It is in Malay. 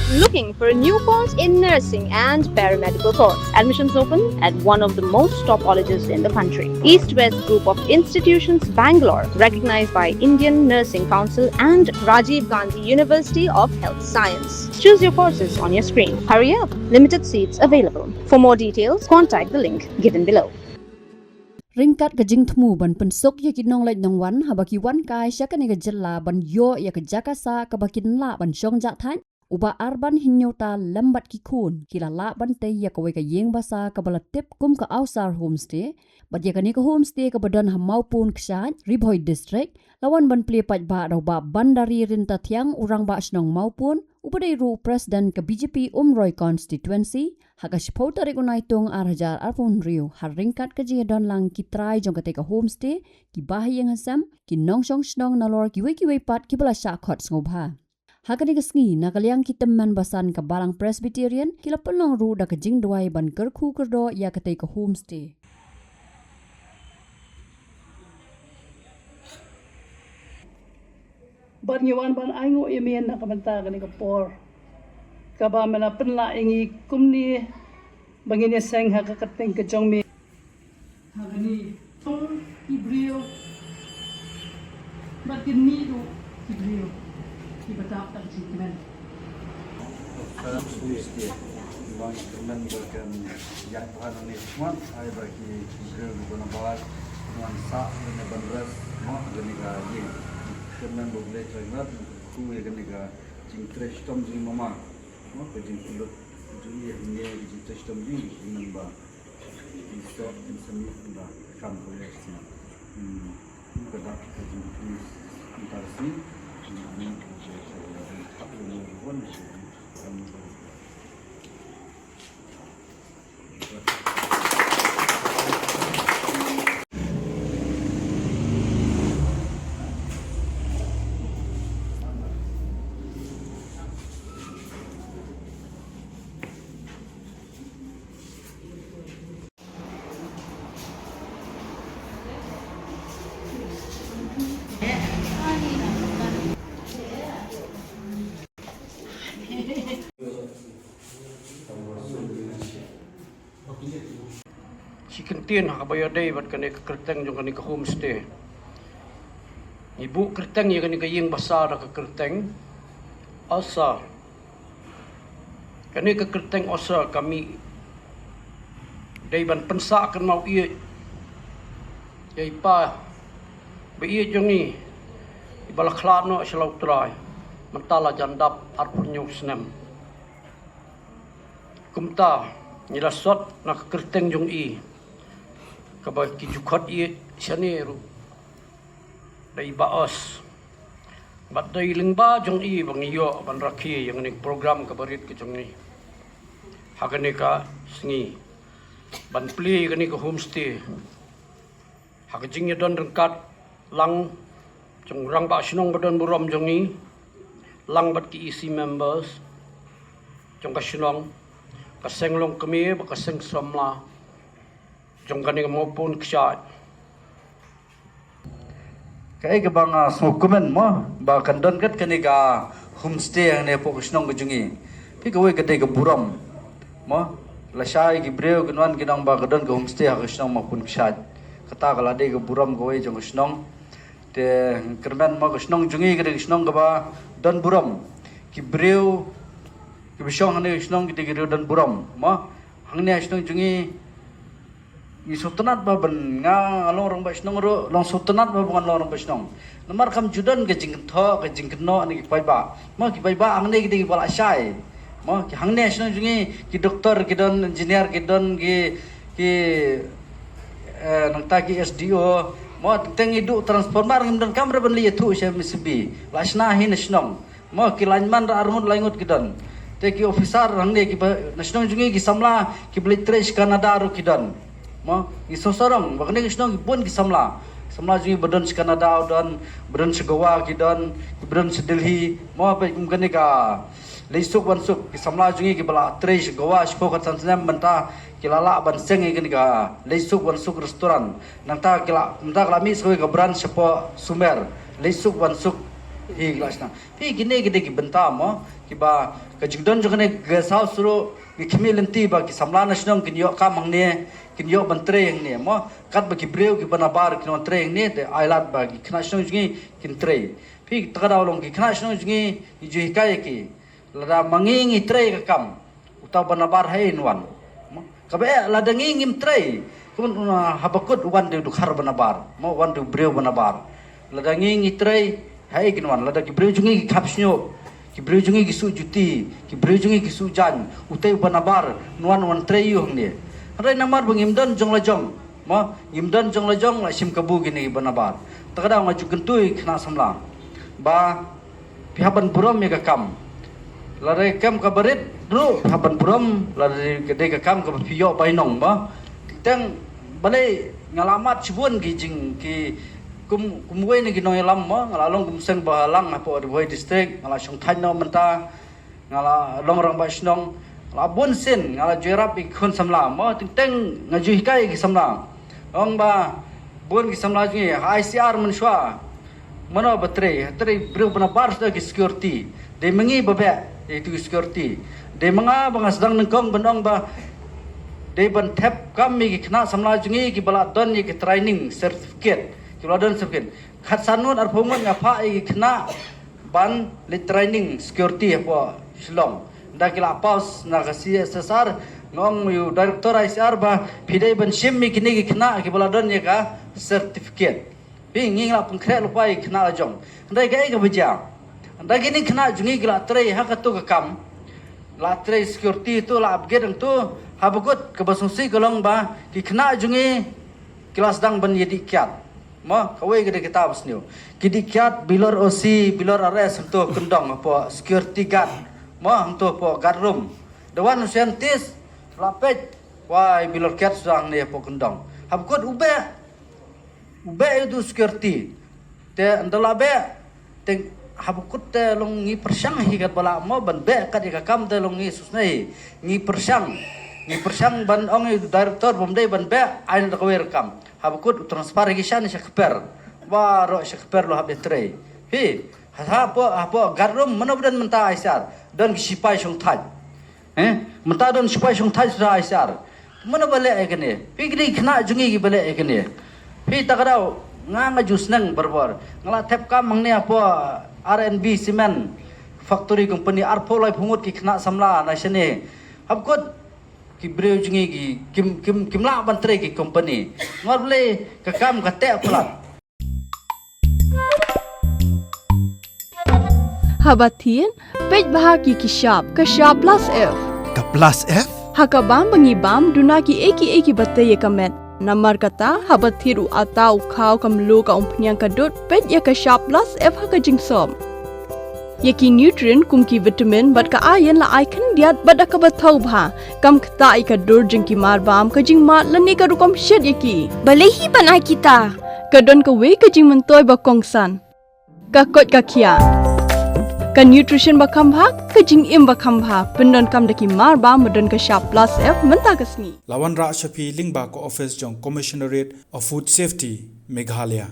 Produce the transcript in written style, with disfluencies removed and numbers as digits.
Looking for a new course in nursing and paramedical course? Admissions open at one of the most top colleges in the country. East West Group of Institutions, Bangalore, recognized by Indian Nursing Council and Rajiv Gandhi University of Health Science. Choose your courses on your screen. Hurry up! Limited seats available. For more details, contact the link given below. Ringkat ke jing temu ban pensok ya kinong lai nong wan habaki wan kai sya kan ga jella ban yo ya ke jakasa ka bakin la ban shong jak than uba arban hinyota lambat ki kun kila la ban te ya ka we ka yeng basa ka bala tip kum ka ausar homestay bat ya ka homestay ka badan ha maupun kshat Ribhoi district lawan ban pli pat ba do ba bandari rinta thiang urang ba snong maupun upadai ru president ke BJP Umroi constituency hagas phota regunai tung arhajar arpun riu har ringkat ke jidon lang ki try jong ka teka homestay ki bahayang hasam ki nong song snong nalor ki we pat ki bala sha khot ngobha hakani ka sngi nakaliang ki temman basan ka barang presbyterian ki lapelong ru da ka jing duai ban kerkhu kerdo ya ka teka homestay ban ngiwan ban aingo yemen na kabanta kani ka por kaba mana penla ingi kumni bangini seng ha ka kateng ka jongmi hagani tong ibrio batini do ibrio ki batap tak sikmen bang teman bahkan yang Tuhan ini semua saya bagi ibrio guna balas dengan sa dengan bandras mau gani ka ye teman boleh jangan ku ye gani ka jing trash tom jing mama mau ke jing kulut jing ye jing trash tom jing dengan ba iso insani ba kam boleh sih kada ke jing please entar sih ini tak boleh pun si kentin hakabayadai bat kani ka kerteng jong kani ka homestay ibu kerteng ya kani ka yeng basar ka kerteng asa kani ka kerteng asa kami dai ban pensa kan mau iya yai pa be iya jong ni ibala khlano selau trai mentala jandap arpun nyung snem kumta nilasot na ka kerteng jong i kabay kijukhat i siyaneru day baos bat day lingba jong i bang iyo ban rakhi yang ning program kabarit ke jong ni hakane ka sngi ban pli gani ka homestay hakajing don rengkat lang jong rang ba sinong badon burom jong ni lang bat ki EC members jong ka sinong ka senglong kami ba ka seng somla jong kani maupun ksat kai ka bang sukumen mo ba kandon kat kani ka homestay ang ne po kusnong gujungi pi ka we ka ka buram mo la shai ki breu gunwan ginang ba kadon ka homestay ha kusnong maupun ksat kata kala de ka buram ko we jong kusnong te kermen mo kusnong jungi ka kusnong ka ba don buram ki breu ki bisong hane kusnong ki de don buram mo hangne kusnong jungi i sutanat ba ban nga along rong basnong ro long sutanat ba ban long basnong namar kam judan ke jing tho ke jing kno ani ki pai ba ma ki pai ba ang ne ki bala sai ma ki hang ne sno jungi ki doktor ki don engineer ki don ki nang ta ki SDO ma teng idu transformer ngim don kamera ban li thu se misbi lasna hin snong ma ki lineman ra arhun laingut ki don te ki officer hang ne ki nasnong jungi ki samla ki bli trace Canada ro ki don ma iso sorong bakne kisnong ibon ki samla jungi badan si Canada dan badan si Goa ki dan badan si Delhi ma pa kumkane ka leisuk wansuk ki samla jungi ki bala tres Goa si pokat sansem banta ki lala ban seng ki ka leisuk wansuk restoran nang ta kila mi so ka brand sepo Sumer leisuk wansuk hi kelas na hi gine gede ki benta mo ki ba ka jigdon jo kene gesau suru ki khimilenti ba ki samla nasional kin yo kam hangne kin yo bantre yang ne mo kat ba ki breu ki banabar kin bantre yang ne te ailat ba ki nasional jungi kin tre pi takada long ki nasional jungi ju hikai ki lada mangingi tre ka kam utaw banabar hai nwan mo ka ba lada ngingim tre kun habakut wan de dukhar banabar mo wan de breu banabar lada ngingi tre hai kin wan lada ki breu jungi ki khapsnyo ki breu jungi ki su juti ki breu jungi ki su jan utai banabar nuan wan tre yu hangne rai namar bangimdan jong la jong mo imdan jong la jong la sim kabu gini banabar takada ngaju gentui khna samla ba pihaban buram me ka kam lare kam ka barit ru pihaban buram lare gede ka kam ka piyo bainong ba tang balai ngalamat sibun ki jing ki kumwe ni ginong lam mo ngalalong kumseng bahalang apo Adwai district ngala song thaino menta ngala longrang ba snong ngala bun sin ngala jerap ikun samla mo teng ngaju hikai ki samla ong ba bun ki samla ji ICR menshwa mano batre bru bana bar ki security de mengi babe itu security de menga bang sedang nengkong benong ba de ban tap kami ki kena samla jungi ki bala don ki training certificate Kuladan sekin. Kat sanun arpungun ngapa iki kena ban le training security apa Shillong. Nda kila paus na kasi sesar ngong yu director ICR ba pidai ban sim mi kini kena ki baladan ya ka certificate. Bi nging la pengkret lupa kena la jong. Nda ga ga beja. Nda gini kena jungi gila tray ha ka tu ka kam. La tray security tu la upgrade tu habugut ke basungsi golong ba ki kena jungi kelas dang ban yedi kiat. Ma kawai gede kita absniu kidikat bilor OC bilor arrest untuk kendong apa security guard ma untuk apa guard room dewan scientist lapet wai bilor cat sedang ni apa kendong habkut ube itu security te andala be te habkut te longi persang hikat bala ma ban be kat ikakam te longi susnai ngi persang ban ong director bomdai ban be ain kawai rekam habukut transfer gishan shakper waro shakper lo habde tre hi apa garum manodan menta aisar dan sipai song thaj menta don sipai song thaj ra aisar mana bale ekene pigri khna jungi gi bale ekene hi takarau nga jus nang berbor ngala tep kam mangne apa RNB cement factory company arpo lai phungut ki khna samla na shene habkut ki breu jungi ki kim la bantre ki company ngor le ka kam ka te plat Habatin pej bahagi ki shop plus F Ka plus F? hakabam bangibam duna ki eki batte ye kamet namar kata habathiru atau khau kamlu ka umpnyang kadut pej ya ka shop plus F haka jingsom Yaki nutrient kumki vitamin bat ka ayan la icon diat bat ka bathau bha kam khta ka dur jingki mar bam ka jing mat lani ka rukom shed yaki balehi banai kita ka don ka we ka jing mentoy ba kongsan ka kot ka khia ka nutrition ba kham bha ka jing im ba kham bha pendon kam daki mar bam modon ka sharp plus F menta kasni Lawan Ra Shafi Lingba ko office jong Commissionerate of Food Safety Meghalaya